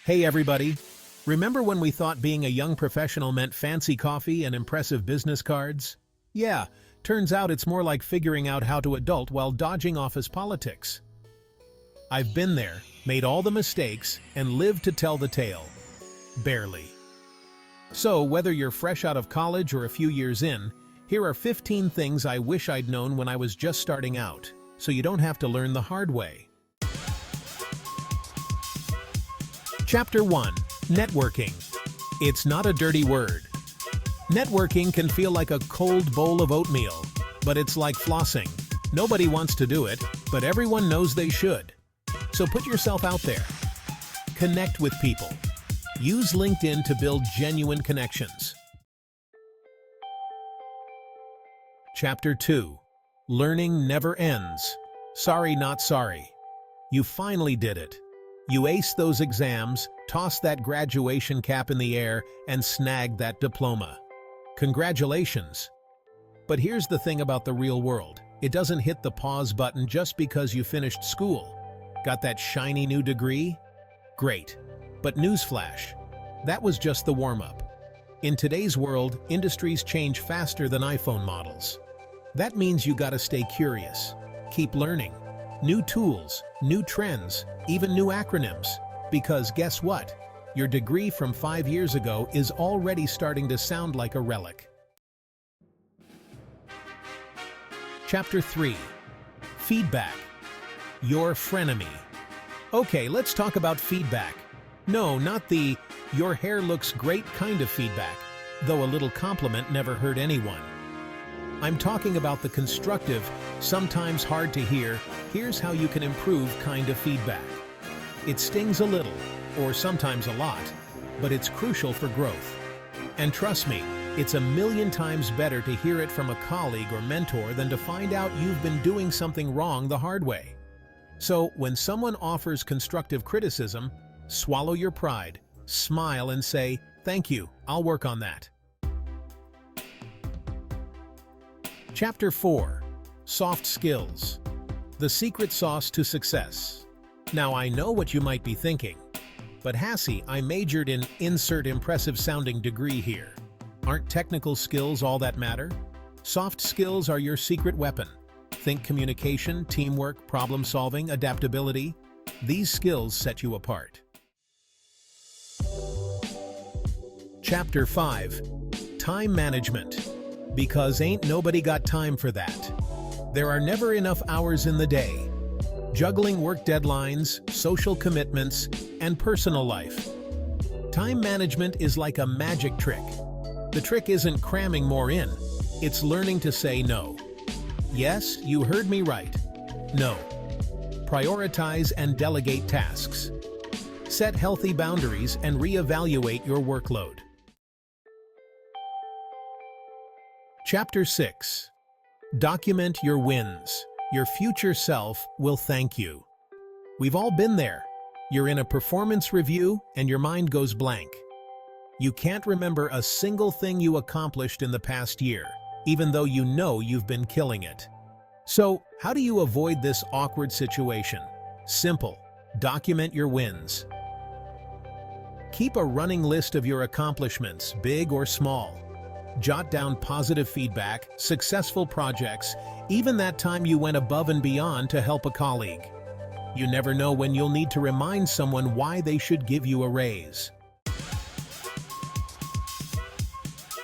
Hey everybody! Remember when we thought being a young professional meant fancy coffee and impressive business cards? Yeah, turns out it's more like figuring out how to adult while dodging office politics. I've been there, made all the mistakes, and lived to tell the tale. Barely. So, whether you're fresh out of college or a few years in, here are 15 things I wish I'd known when I was just starting out, so you don't have to learn the hard way. Chapter 1. Networking. It's not a dirty word. Networking can feel like a cold bowl of oatmeal, but it's like flossing. Nobody wants to do it, but everyone knows they should. So put yourself out there. Connect with people. Use LinkedIn to build genuine connections. Chapter 2. Learning never ends. Sorry, not sorry. You finally did it. You aced those exams, tossed that graduation cap in the air, and snagged that diploma. Congratulations! But here's the thing about the real world. It doesn't hit the pause button just because you finished school. Got that shiny new degree? Great. But newsflash, that was just the warm-up. In today's world, industries change faster than iPhone models. That means you gotta stay curious. Keep learning. New tools, new trends, even new acronyms. Because guess what? Your degree from 5 years ago is already starting to sound like a relic. Chapter 3. Feedback. Your frenemy. Okay, let's talk about feedback. No, not the "your hair looks great" kind of feedback, though a little compliment never hurt anyone. I'm talking about the constructive, sometimes hard to hear, here's how you can improve kind of feedback. It stings a little, or sometimes a lot, but it's crucial for growth. And trust me, it's a million times better to hear it from a colleague or mentor than to find out you've been doing something wrong the hard way. So, when someone offers constructive criticism, swallow your pride, smile and say, "Thank you, I'll work on that." Chapter 4. Soft skills. The secret sauce to success. Now I know what you might be thinking, but Hassie, I majored in insert impressive sounding degree here. Aren't technical skills all that matter? Soft skills are your secret weapon. Think communication, teamwork, problem solving, adaptability. These skills set you apart. Chapter 5. Time management. Because ain't nobody got time for that. There are never enough hours in the day. Juggling work deadlines, social commitments, and personal life. Time management is like a magic trick. The trick isn't cramming more in, it's learning to say no. Yes, you heard me right. No. Prioritize and delegate tasks. Set healthy boundaries and reevaluate your workload. Chapter 6. Document your wins. Your future self will thank you. We've all been there. You're in a performance review and your mind goes blank. You can't remember a single thing you accomplished in the past year, even though you know you've been killing it. So, how do you avoid this awkward situation? Simple. Document your wins. Keep a running list of your accomplishments, big or small. Jot down positive feedback, successful projects, even that time you went above and beyond to help a colleague. You never know when you'll need to remind someone why they should give you a raise.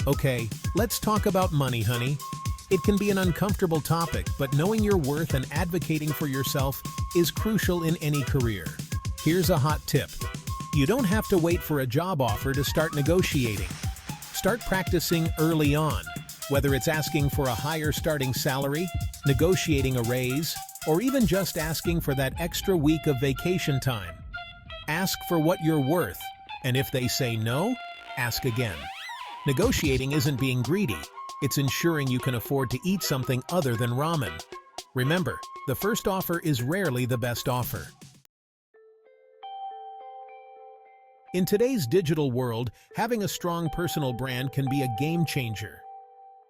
Okay, let's talk about money, honey. It can be an uncomfortable topic, but knowing your worth and advocating for yourself is crucial in any career. Here's a hot tip. You don't have to wait for a job offer to start negotiating. Start practicing early on, whether it's asking for a higher starting salary, negotiating a raise, or even just asking for that extra week of vacation time. Ask for what you're worth, and if they say no, ask again. Negotiating isn't being greedy, it's ensuring you can afford to eat something other than ramen. Remember, the first offer is rarely the best offer. In today's digital world, having a strong personal brand can be a game changer.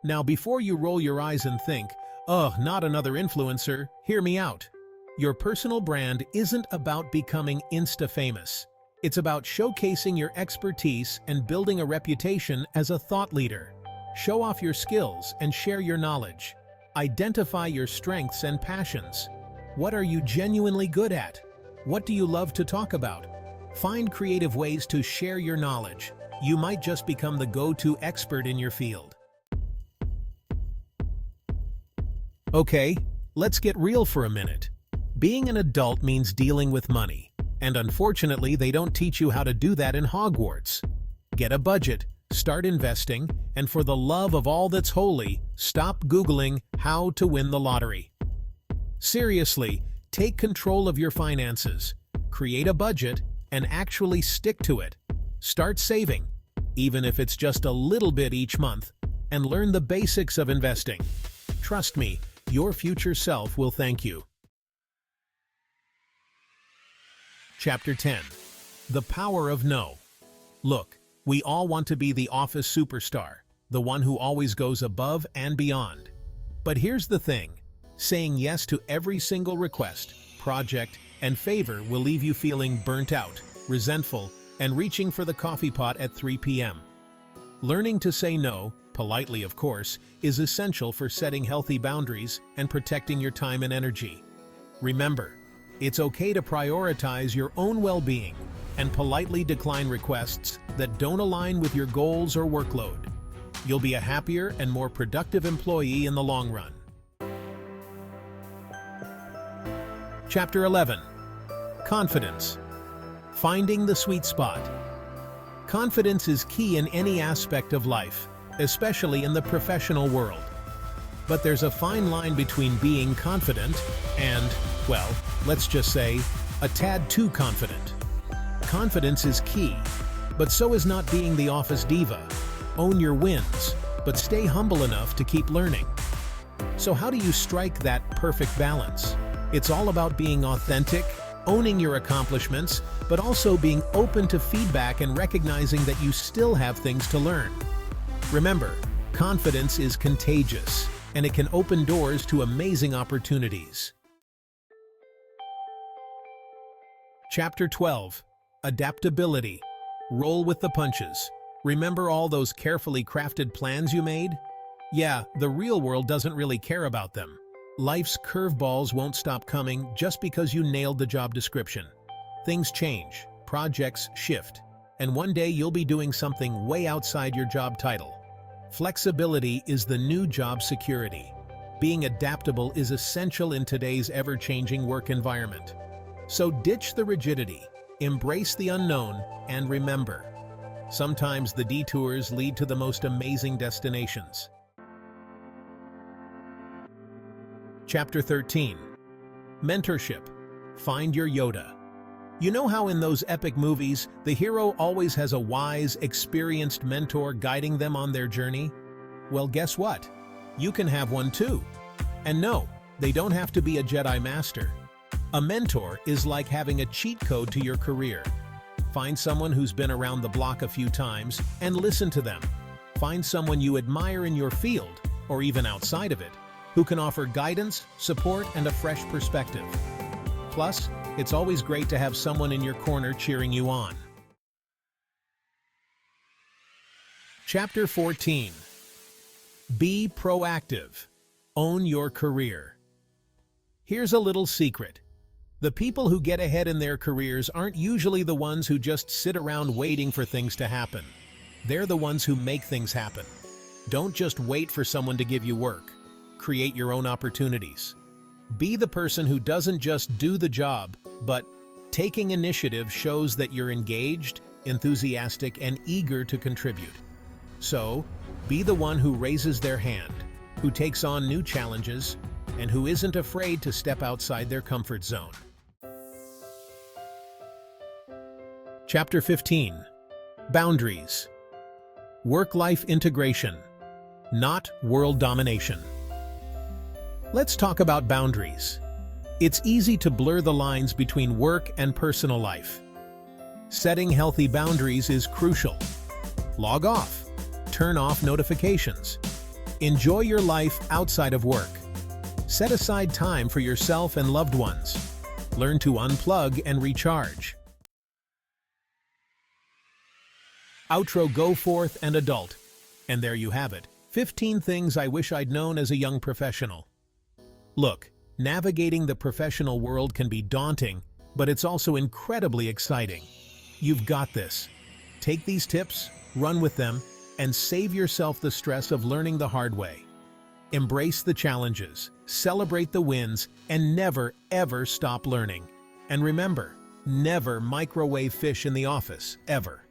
Now, before you roll your eyes and think, "Ugh, not another influencer," hear me out. Your personal brand isn't about becoming Insta-famous. It's about showcasing your expertise and building a reputation as a thought leader. Show off your skills and share your knowledge. Identify your strengths and passions. What are you genuinely good at? What do you love to talk about? Find creative ways to share your knowledge. You might just become the go-to expert in your field. Okay, let's get real for a minute. Being an adult means dealing with money, and unfortunately, they don't teach you how to do that in Hogwarts. Get a budget, start investing, and for the love of all that's holy, stop Googling how to win the lottery. Seriously, take control of your finances, create a budget, and actually stick to it. Start saving, even if it's just a little bit each month, and learn the basics of investing. Trust me, your future self will thank you. Chapter 10. The Power of No. Look, we all want to be the office superstar, the one who always goes above and beyond. But here's the thing. Saying yes to every single request, project, and favor will leave you feeling burnt out, resentful, and reaching for the coffee pot at 3 p.m. Learning to say no, politely of course, is essential for setting healthy boundaries and protecting your time and energy. Remember, it's okay to prioritize your own well-being and politely decline requests that don't align with your goals or workload. You'll be a happier and more productive employee in the long run. Chapter 11. Confidence. Finding the sweet spot. Confidence is key in any aspect of life, especially in the professional world. But there's a fine line between being confident and, well, let's just say, a tad too confident. Confidence is key, but so is not being the office diva. Own your wins, but stay humble enough to keep learning. So how do you strike that perfect balance? It's all about being authentic, owning your accomplishments, but also being open to feedback and recognizing that you still have things to learn. Remember, confidence is contagious, and it can open doors to amazing opportunities. Chapter 12. Adaptability. Roll with the punches. Remember all those carefully crafted plans you made? Yeah, the real world doesn't really care about them. Life's curveballs won't stop coming just because you nailed the job description. Things change, projects shift, and one day you'll be doing something way outside your job title. Flexibility is the new job security. Being adaptable is essential in today's ever-changing work environment. So ditch the rigidity, embrace the unknown, and remember, sometimes the detours lead to the most amazing destinations. Chapter 13. Mentorship. Find your Yoda. You know how in those epic movies, the hero always has a wise, experienced mentor guiding them on their journey? Well, guess what? You can have one too. And no, they don't have to be a Jedi Master. A mentor is like having a cheat code to your career. Find someone who's been around the block a few times and listen to them. Find someone you admire in your field, or even outside of it, who can offer guidance, support, and a fresh perspective. Plus, it's always great to have someone in your corner cheering you on. Chapter 14. Be proactive. Own your career. Here's a little secret. The people who get ahead in their careers aren't usually the ones who just sit around waiting for things to happen. They're the ones who make things happen. Don't just wait for someone to give you work. Create your own opportunities. Be the person who doesn't just do the job, but taking initiative shows that you're engaged, enthusiastic, and eager to contribute. So, be the one who raises their hand, who takes on new challenges, and who isn't afraid to step outside their comfort zone. Chapter 15. Boundaries. Work-life integration, not world domination. Let's talk about boundaries. It's easy to blur the lines between work and personal life. Setting healthy boundaries is crucial. Log off. Turn off notifications. Enjoy your life outside of work. Set aside time for yourself and loved ones. Learn to unplug and recharge. Outro, go forth and adult. And there you have it. 15 things I wish I'd known as a young professional. Look, navigating the professional world can be daunting, but it's also incredibly exciting. You've got this. Take these tips, run with them, and save yourself the stress of learning the hard way. Embrace the challenges, celebrate the wins, and never, ever stop learning. And remember, never microwave fish in the office, ever.